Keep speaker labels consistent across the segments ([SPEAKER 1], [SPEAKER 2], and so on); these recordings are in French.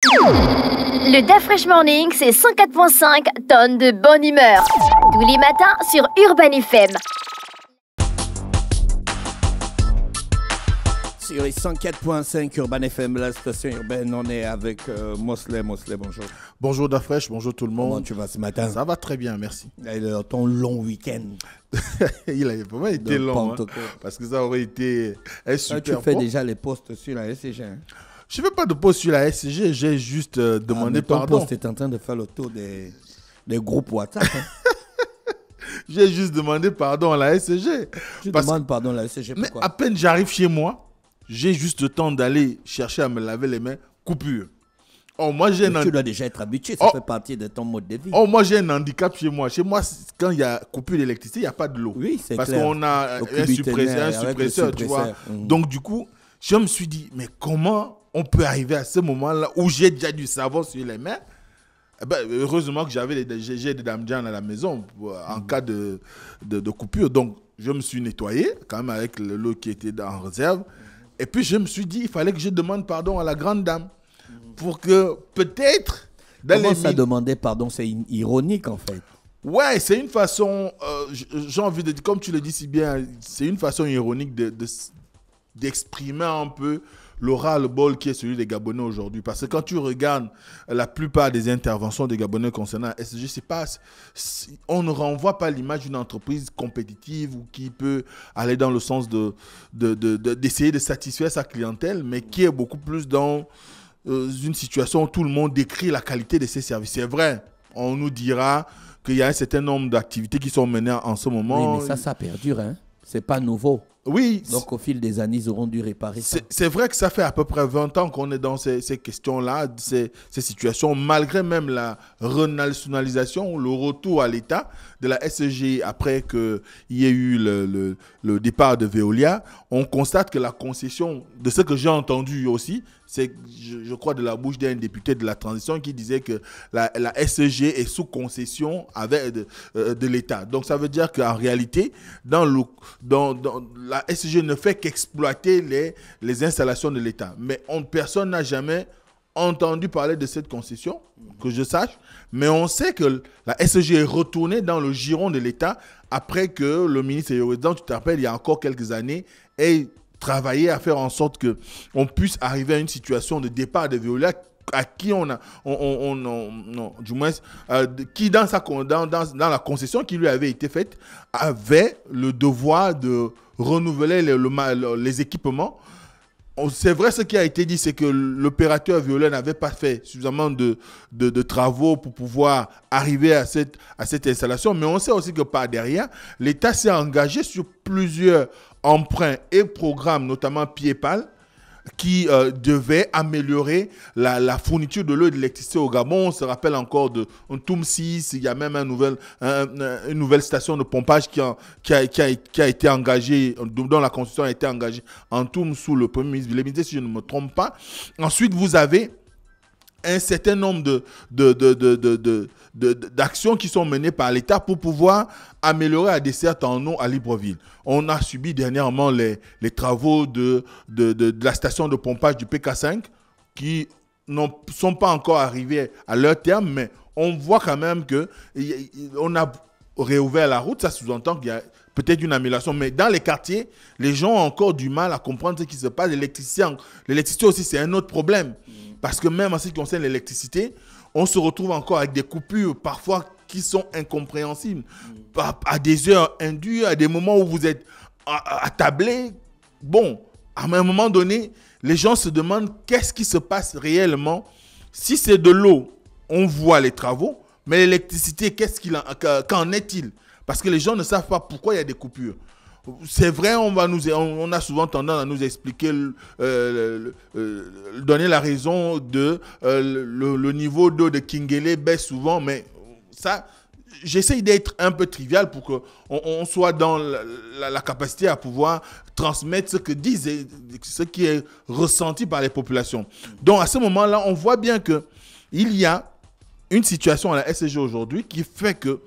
[SPEAKER 1] Le DaFresh Morning, c'est 104.5 tonnes de bonne humeur. Tous les matins sur Urban FM.
[SPEAKER 2] Sur les 104.5 Urban FM, la station urbaine, on est avec Mosley. Mosley, bonjour.
[SPEAKER 3] Bonjour DaFresh, bonjour tout le monde.
[SPEAKER 2] Comment tu vas ce matin?
[SPEAKER 3] Ça va très bien, merci.
[SPEAKER 2] Ton long week-end.
[SPEAKER 3] Il a vraiment été long, hein, parce que ça aurait été un super.
[SPEAKER 2] Tu fais déjà les posts sur la SCG. Hein?
[SPEAKER 3] Je ne fais pas de post sur la SCG, j'ai juste demandé pardon.
[SPEAKER 2] Ton post est en train de faire le tour des groupes WhatsApp. Hein?
[SPEAKER 3] J'ai juste demandé pardon à la SCG.
[SPEAKER 2] Tu demandes pardon à la SCG, pourquoi?
[SPEAKER 3] Mais à peine j'arrive chez moi, j'ai juste le temps d'aller chercher à me laver les mains, coupure. Oh, moi, tu
[SPEAKER 2] dois déjà être habitué, ça fait partie de ton mode de vie.
[SPEAKER 3] Oh, moi, j'ai un handicap chez moi. Chez moi, quand il y a coupure d'électricité, il n'y a pas de l'eau.
[SPEAKER 2] Oui, c'est
[SPEAKER 3] parce
[SPEAKER 2] clair.
[SPEAKER 3] Parce qu'on a un suppresseur, tu vois. Donc, du coup, je me suis dit, mais comment on peut arriver à ce moment-là où j'ai déjà du savon sur les mains? Eh ben, heureusement que j'ai des damjans à la maison en cas de coupure. Donc, je me suis nettoyé quand même avec l'eau qui était en réserve. Et puis, je me suis dit, il fallait que je demande pardon à la grande dame. Pour que peut-être...
[SPEAKER 2] Comment ça demander pardon? C'est ironique en fait.
[SPEAKER 3] Ouais, c'est une façon, j'ai envie de dire, comme tu le dis si bien, c'est une façon ironique d'exprimer un peu le ras-le-bol qui est celui des Gabonais aujourd'hui. Parce que quand tu regardes la plupart des interventions des Gabonais concernant la SG, on ne renvoie pas l'image d'une entreprise compétitive ou qui peut aller dans le sens d'essayer de satisfaire sa clientèle, mais qui est beaucoup plus dans une situation où tout le monde décrit la qualité de ses services. C'est vrai, on nous dira qu'il y a un certain nombre d'activités qui sont menées en ce moment.
[SPEAKER 2] Oui, mais ça perdure, hein. C'est pas nouveau.
[SPEAKER 3] Oui.
[SPEAKER 2] Donc, au fil des années, ils auront dû réparer ça.
[SPEAKER 3] C'est vrai que ça fait à peu près 20 ans qu'on est dans ces questions-là, ces situations, malgré même la renationalisation, le retour à l'État de la SG après qu'il y ait eu le départ de Veolia. On constate que la concession, de ce que j'ai entendu aussi, c'est, je crois, de la bouche d'un député de la transition qui disait que la SG est sous concession de l'État. Donc, ça veut dire qu'en réalité, la SG ne fait qu'exploiter les installations de l'État. Mais personne n'a jamais entendu parler de cette concession, que je sache. Mais on sait que la SG est retournée dans le giron de l'État après que le ministre Yoredan, tu te rappelles, il y a encore quelques années, ait travaillé à faire en sorte qu'on puisse arriver à une situation de départ de Veolia à qui qui dans la concession qui lui avait été faite, avait le devoir de renouveler les équipements. C'est vrai, ce qui a été dit, c'est que l'opérateur Veolia n'avait pas fait suffisamment de travaux pour pouvoir arriver à cette installation. Mais on sait aussi que par derrière, l'État s'est engagé sur plusieurs emprunts et programmes, notamment Piepal, qui devait améliorer la fourniture de l'eau et de l'électricité au Gabon. On se rappelle encore de Ntoum 6, il y a même une nouvelle station de pompage qui a été engagée, dont la construction a été engagée en Ntoum sous le Premier ministre Villemité, si je ne me trompe pas. Ensuite, vous avez un certain nombre d'actions qui sont menées par l'État pour pouvoir améliorer la desserte en eau à Libreville. On a subi dernièrement les travaux de la station de pompage du PK5 qui ne sont pas encore arrivés à leur terme, mais on voit quand même qu'on a réouvert la route. Ça sous-entend qu'il y a peut-être une amélioration, mais dans les quartiers, les gens ont encore du mal à comprendre ce qui se passe. L'électricité aussi, c'est un autre problème. Parce que même en ce qui concerne l'électricité, on se retrouve encore avec des coupures parfois qui sont incompréhensibles. À des heures indues, à des moments où vous êtes attablés. Bon, à un moment donné, les gens se demandent qu'est-ce qui se passe réellement. Si c'est de l'eau, on voit les travaux, mais l'électricité, qu'en est-il? Parce que les gens ne savent pas pourquoi il y a des coupures. C'est vrai, on a souvent tendance à nous expliquer, donner la raison de le niveau d'eau de Kingele baisse souvent, mais ça, j'essaye d'être un peu trivial pour qu'on soit dans la capacité à pouvoir transmettre ce qui est ressenti par les populations. Donc à ce moment-là, on voit bien qu'il y a une situation à la SCG aujourd'hui qui fait que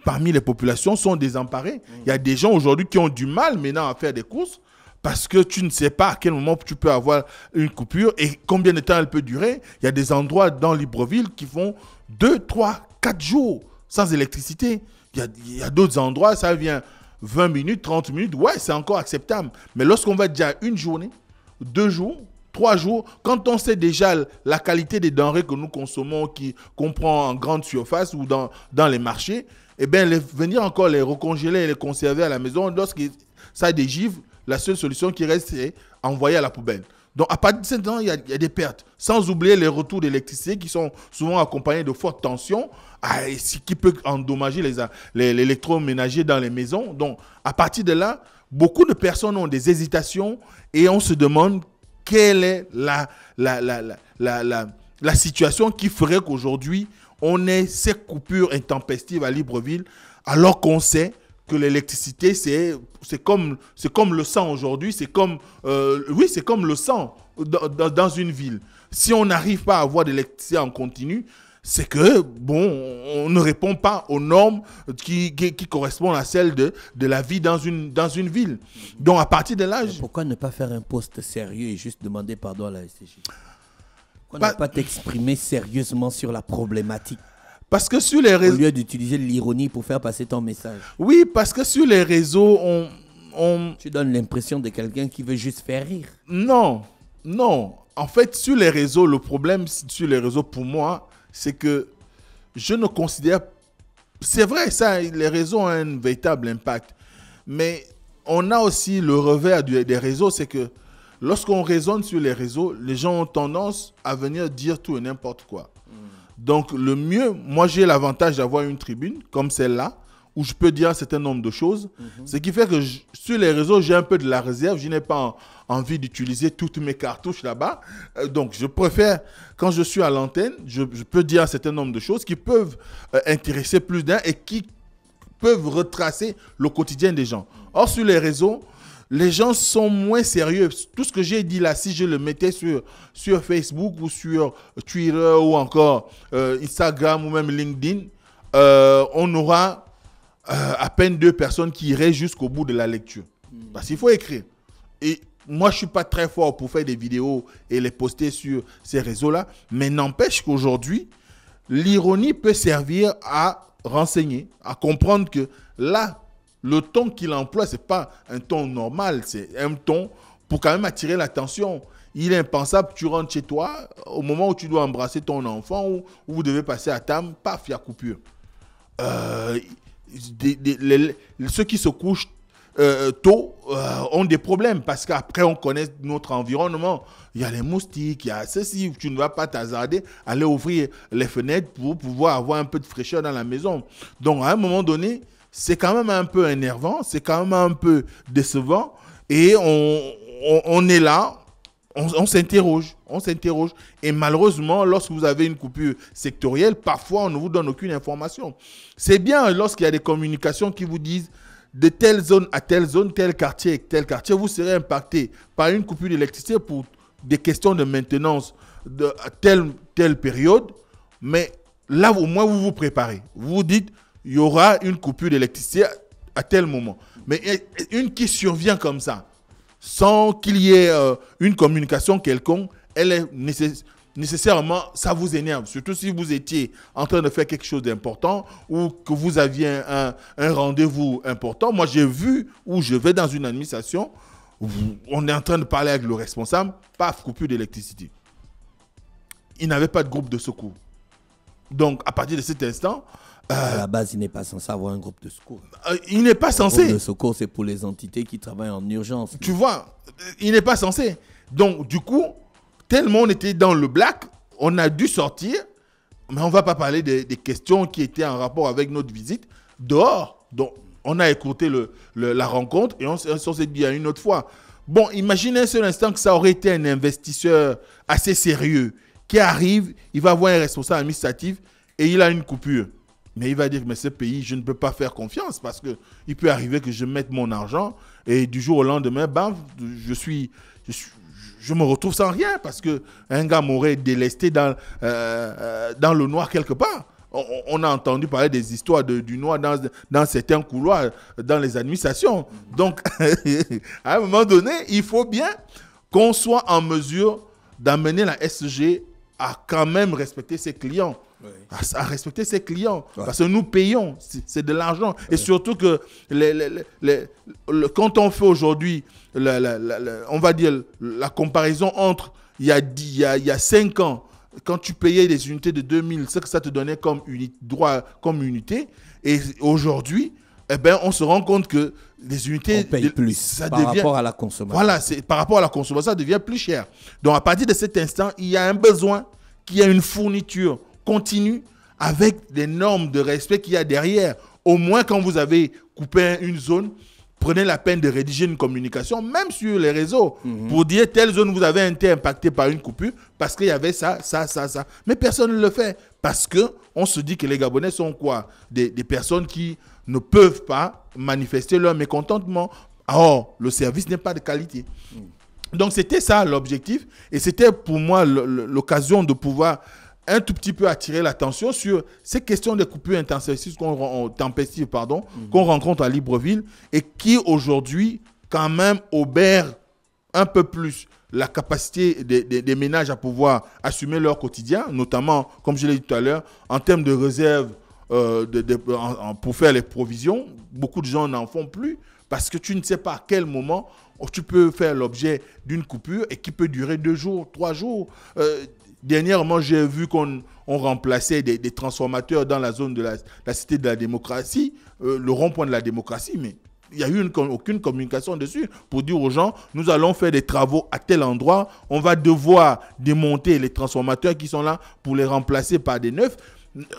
[SPEAKER 3] parmi les populations sont désemparées. Il y a des gens aujourd'hui qui ont du mal maintenant à faire des courses parce que tu ne sais pas à quel moment tu peux avoir une coupure et combien de temps elle peut durer. Il y a des endroits dans Libreville qui font 2, 3, 4 jours sans électricité. Il y a d'autres endroits, ça vient 20 minutes, 30 minutes. Ouais, c'est encore acceptable. Mais lorsqu'on va déjà une journée, 2 jours, 3 jours, quand on sait déjà la qualité des denrées que nous consommons, qu'on prend en grande surface ou dans les marchés, eh bien, venir encore les recongéler et les conserver à la maison, lorsque ça dégivre, la seule solution qui reste, c'est envoyer à la poubelle. Donc, à partir de ce temps, il y a des pertes. Sans oublier les retours d'électricité qui sont souvent accompagnés de fortes tensions, ce qui peut endommager l'électroménager dans les maisons. Donc, à partir de là, beaucoup de personnes ont des hésitations et on se demande quelle est la situation qui ferait qu'aujourd'hui, on ait ces coupures intempestives à Libreville, alors qu'on sait que l'électricité, c'est comme le sang aujourd'hui, c'est comme le sang dans une ville. Si on n'arrive pas à avoir de l'électricité en continu, c'est que, on ne répond pas aux normes qui correspondent à celles de la vie dans une ville. Donc, à partir de là...
[SPEAKER 2] Pourquoi ne pas faire un poste sérieux et juste demander pardon à la STJ? Pourquoi ne pas t'exprimer sérieusement sur la problématique?
[SPEAKER 3] Parce que sur les réseaux...
[SPEAKER 2] Au lieu d'utiliser l'ironie pour faire passer ton message.
[SPEAKER 3] Oui, parce que sur les réseaux,
[SPEAKER 2] Tu donnes l'impression de quelqu'un qui veut juste faire rire.
[SPEAKER 3] Non. En fait, sur les réseaux, le problème sur les réseaux, pour moi, c'est que je ne considère... C'est vrai, ça, les réseaux ont un véritable impact. Mais on a aussi le revers des réseaux, c'est que lorsqu'on raisonne sur les réseaux, les gens ont tendance à venir dire tout et n'importe quoi. Donc, le mieux, moi, j'ai l'avantage d'avoir une tribune comme celle-là, où je peux dire un certain nombre de choses. Ce qui fait que sur les réseaux, j'ai un peu de la réserve. Je n'ai pas envie d'utiliser toutes mes cartouches là-bas. Donc, je préfère, quand je suis à l'antenne, je peux dire un certain nombre de choses qui peuvent intéresser plus d'un et qui peuvent retracer le quotidien des gens. Or, sur les réseaux, les gens sont moins sérieux. Tout ce que j'ai dit là, si je le mettais sur Facebook ou sur Twitter ou encore Instagram ou même LinkedIn, on aura à peine 2 personnes qui iraient jusqu'au bout de la lecture. Parce qu'il faut écrire. Et moi, je ne suis pas très fort pour faire des vidéos et les poster sur ces réseaux-là, mais n'empêche qu'aujourd'hui, l'ironie peut servir à renseigner, à comprendre que là, le ton qu'il emploie, ce n'est pas un ton normal, c'est un ton pour quand même attirer l'attention. Il est impensable que tu rentres chez toi, au moment où tu dois embrasser ton enfant, ou vous devez passer à table, paf, il y a coupure. Ceux qui se couchent tôt ont des problèmes parce qu'après on connaît notre environnement. Il y a les moustiques, il y a ceci. Tu ne vas pas t'hasarder, aller ouvrir les fenêtres pour pouvoir avoir un peu de fraîcheur dans la maison. Donc à un moment donné, c'est quand même un peu énervant, c'est quand même un peu décevant et on est là. On s'interroge. Et malheureusement, lorsque vous avez une coupure sectorielle, parfois, on ne vous donne aucune information. C'est bien lorsqu'il y a des communications qui vous disent de telle zone à telle zone, tel quartier, vous serez impacté par une coupure d'électricité pour des questions de maintenance de telle période. Mais là, au moins, vous vous préparez. Vous vous dites, il y aura une coupure d'électricité à tel moment. Mais une qui survient comme ça, sans qu'il y ait une communication quelconque, elle est nécessairement, ça vous énerve. Surtout si vous étiez en train de faire quelque chose d'important ou que vous aviez un rendez-vous important. Moi, j'ai vu où je vais dans une administration, où on est en train de parler avec le responsable, paf, coupure d'électricité. Il n'avait pas de groupe de secours. Donc, à partir de cet instant...
[SPEAKER 2] à la base, il n'est pas censé avoir un groupe de secours.
[SPEAKER 3] Il n'est pas censé.
[SPEAKER 2] Le groupe de secours, c'est pour les entités qui travaillent en urgence.
[SPEAKER 3] Tu vois, il n'est pas censé. Donc, du coup, tellement on était dans le black, on a dû sortir, mais on ne va pas parler des questions qui étaient en rapport avec notre visite dehors. Donc, on a écouté la rencontre et on s'est dit à une autre fois. Bon, imaginez un seul instant que ça aurait été un investisseur assez sérieux qui arrive, il va voir un responsable administratif et il a une coupure. Mais il va dire, mais ce pays, je ne peux pas faire confiance parce qu'il peut arriver que je mette mon argent et du jour au lendemain, bam, je me retrouve sans rien parce qu'un gars m'aurait délesté dans le noir quelque part. on a entendu parler des histoires du noir dans certains couloirs, dans les administrations. Donc, à un moment donné, il faut bien qu'on soit en mesure d'amener la SG à quand même respecter ses clients. Oui. À respecter ses clients. Ouais. Parce que nous payons, c'est de l'argent. Ouais. Et surtout que quand on fait aujourd'hui, on va dire, la comparaison entre il y a 5 ans, quand tu payais des unités de 2000, c'est que ça te donnait comme droit comme unité. Et aujourd'hui, eh ben, on se rend compte que les unités...
[SPEAKER 2] On paye plus ça par rapport à la consommation.
[SPEAKER 3] Voilà, par rapport à la consommation, ça devient plus cher. Donc, à partir de cet instant, il y a un besoin qu'il y ait une fourniture continue avec des normes de respect qu'il y a derrière. Au moins, quand vous avez coupé une zone, prenez la peine de rédiger une communication, même sur les réseaux, pour dire telle zone vous avez été impacté par une coupure parce qu'il y avait ça. Mais personne ne le fait parce qu'on se dit que les Gabonais sont quoi? Des personnes qui ne peuvent pas manifester leur mécontentement. Or, le service n'est pas de qualité. Donc, c'était ça l'objectif. Et c'était pour moi l'occasion de pouvoir un tout petit peu attirer l'attention sur ces questions de coupures tempestives qu'on rencontre à Libreville et qui aujourd'hui quand même obèrent un peu plus la capacité des ménages à pouvoir assumer leur quotidien, notamment, comme je l'ai dit tout à l'heure, en termes de réserve pour faire les provisions. Beaucoup de gens n'en font plus parce que tu ne sais pas à quel moment tu peux faire l'objet d'une coupure et qui peut durer 2 jours, 3 jours. Dernièrement, j'ai vu qu'on remplaçait des transformateurs dans la zone de la Cité de la démocratie, le rond-point de la démocratie, mais il n'y a eu aucune communication dessus pour dire aux gens, nous allons faire des travaux à tel endroit, on va devoir démonter les transformateurs qui sont là pour les remplacer par des neufs.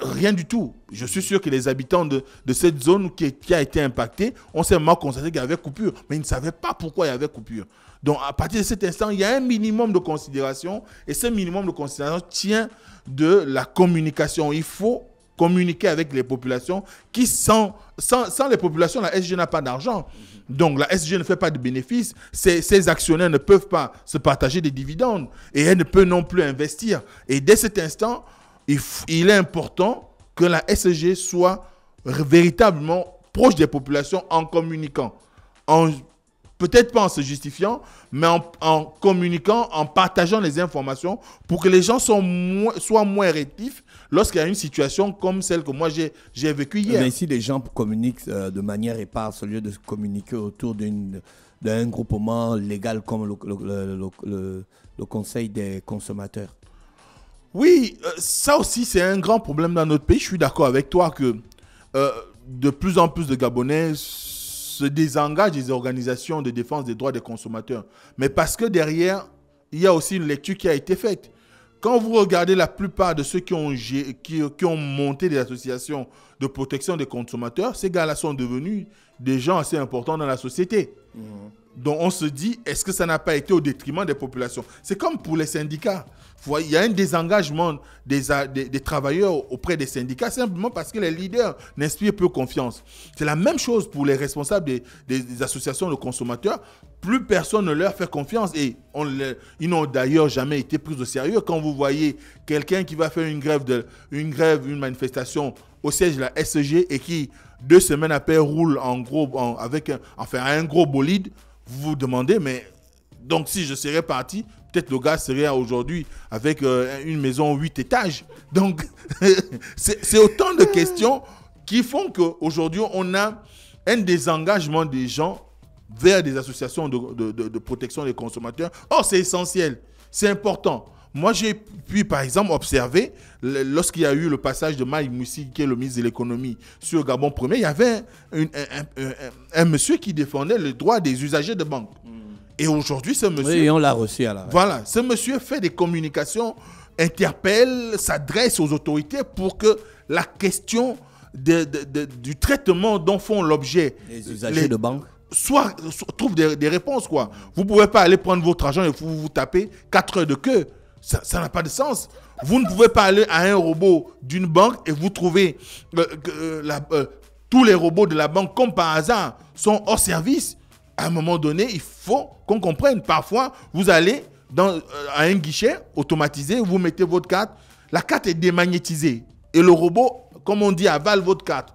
[SPEAKER 3] Rien du tout. Je suis sûr que les habitants de cette zone qui a été impactée, on s'est mal constaté qu'il y avait coupure, mais ils ne savaient pas pourquoi il y avait coupure. Donc, à partir de cet instant, il y a un minimum de considération et ce minimum de considération tient de la communication. Il faut communiquer avec les populations qui, sans les populations, la SG n'a pas d'argent. Donc, la SG ne fait pas de bénéfices. Ses actionnaires ne peuvent pas se partager des dividendes et elle ne peut non plus investir. Et dès cet instant, il est important que la SG soit véritablement proche des populations en communiquant. Peut-être pas en se justifiant, mais en communiquant, en partageant les informations pour que les gens soient moins réactifs lorsqu'il y a une situation comme celle que moi j'ai vécue hier.
[SPEAKER 2] Mais si les gens communiquent de manière éparse au lieu de communiquer autour d'un groupement légal comme le Conseil des consommateurs.
[SPEAKER 3] Oui, ça aussi c'est un grand problème dans notre pays. Je suis d'accord avec toi que de plus en plus de Gabonais se désengagent des organisations de défense des droits des consommateurs. Mais parce que derrière, il y a aussi une lecture qui a été faite. Quand vous regardez la plupart de ceux qui ont monté des associations de protection des consommateurs, ces gars-là sont devenus des gens assez importants dans la société. Donc on se dit, est-ce que ça n'a pas été au détriment des populations? C'est comme pour les syndicats. Il y a un désengagement des travailleurs auprès des syndicats simplement parce que les leaders n'inspirent peu confiance. C'est la même chose pour les responsables des associations de consommateurs. Plus personne ne leur fait confiance et ils n'ont d'ailleurs jamais été pris au sérieux. Quand vous voyez quelqu'un qui va faire une manifestation au siège de la SG et qui, 2 semaines après, roule à un gros bolide, vous vous demandez, mais donc si je serais parti, peut-être le gars serait aujourd'hui avec une maison 8 étages. Donc, c'est autant de questions qui font qu'aujourd'hui, on a un désengagement des gens vers des associations de protection des consommateurs. Or, c'est essentiel, c'est important. Moi, j'ai pu, par exemple, observer, lorsqu'il y a eu le passage de Maï Moussi, qui est le ministre de l'économie, sur Gabon 1er, il y avait un monsieur qui défendait le droit des usagers de banque. Et aujourd'hui, ce monsieur...
[SPEAKER 2] Oui, on l'a reçu à la...
[SPEAKER 3] Voilà, ce monsieur fait des communications, interpelle, s'adresse aux autorités pour que la question du traitement dont font l'objet...
[SPEAKER 2] Les usagers de banque
[SPEAKER 3] trouve des réponses, quoi. Vous ne pouvez pas aller prendre votre argent et vous taper 4 heures de queue. Ça n'a pas de sens. Vous ne pouvez pas aller à un robot d'une banque et vous trouvez tous les robots de la banque, comme par hasard, sont hors service. À un moment donné, il faut qu'on comprenne. Parfois, vous allez à un guichet automatisé, vous mettez votre carte, la carte est démagnétisée et le robot comme on dit, avale votre carte,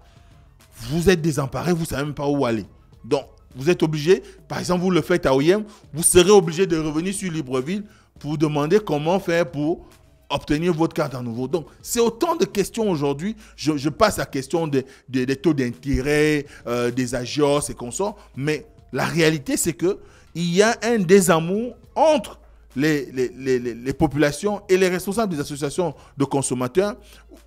[SPEAKER 3] vous êtes désemparé, vous ne savez même pas où aller. Donc, vous êtes obligé, par exemple, vous le faites à OIM, vous serez obligé de revenir sur Libreville pour demander comment faire pour obtenir votre carte à nouveau. Donc, c'est autant de questions aujourd'hui. Je passe à la question des taux d'intérêt, des agios et consorts. Mais la réalité, c'est qu'il y a un désamour entre les populations et les responsables des associations de consommateurs.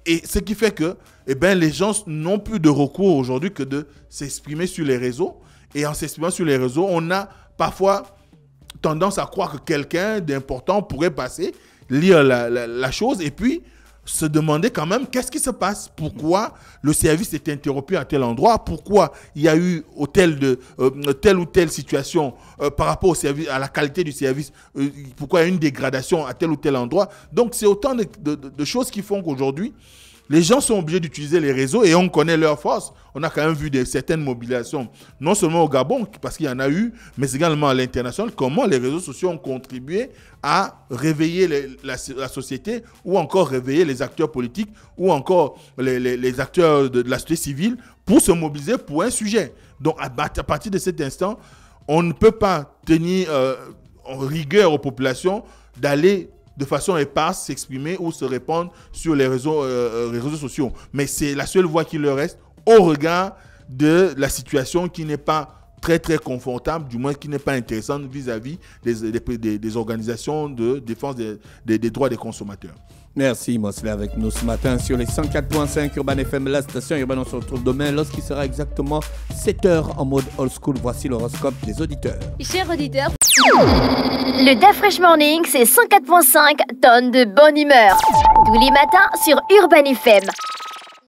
[SPEAKER 3] Et ce qui fait que les gens n'ont plus de recours aujourd'hui que de s'exprimer sur les réseaux. Et en s'exprimant sur les réseaux, on a parfois tendance à croire que quelqu'un d'important pourrait passer, lire la chose et puis se demander quand même qu'est-ce qui se passe, pourquoi le service est interrompu à tel endroit, pourquoi il y a eu telle ou telle situation par rapport au service, à la qualité du service, pourquoi il y a une dégradation à tel ou tel endroit. Donc c'est autant de choses qui font qu'aujourd'hui les gens sont obligés d'utiliser les réseaux et on connaît leur force. On a quand même vu certaines mobilisations, non seulement au Gabon, parce qu'il y en a eu, mais également à l'international, comment les réseaux sociaux ont contribué à réveiller la société ou encore réveiller les acteurs politiques ou encore les acteurs de la société civile pour se mobiliser pour un sujet. Donc, à partir de cet instant, on ne peut pas tenir en rigueur aux populations d'aller de façon éparse s'exprimer ou se répandre sur les réseaux sociaux. Mais c'est la seule voie qui leur reste au regard de la situation qui n'est pas très très confortable, du moins qui n'est pas intéressante vis-à-vis des organisations de défense des droits des consommateurs.
[SPEAKER 2] Merci, Mosley, avec nous ce matin sur les 104.5 Urban FM, la station Urban. On se retrouve demain lorsqu'il sera exactement 7h en mode old school. Voici l'horoscope des auditeurs.
[SPEAKER 1] Chers auditeurs, le DAF Fresh Morning, c'est 104.5 tonnes de bonne humeur. Tous les matins sur Urban FM.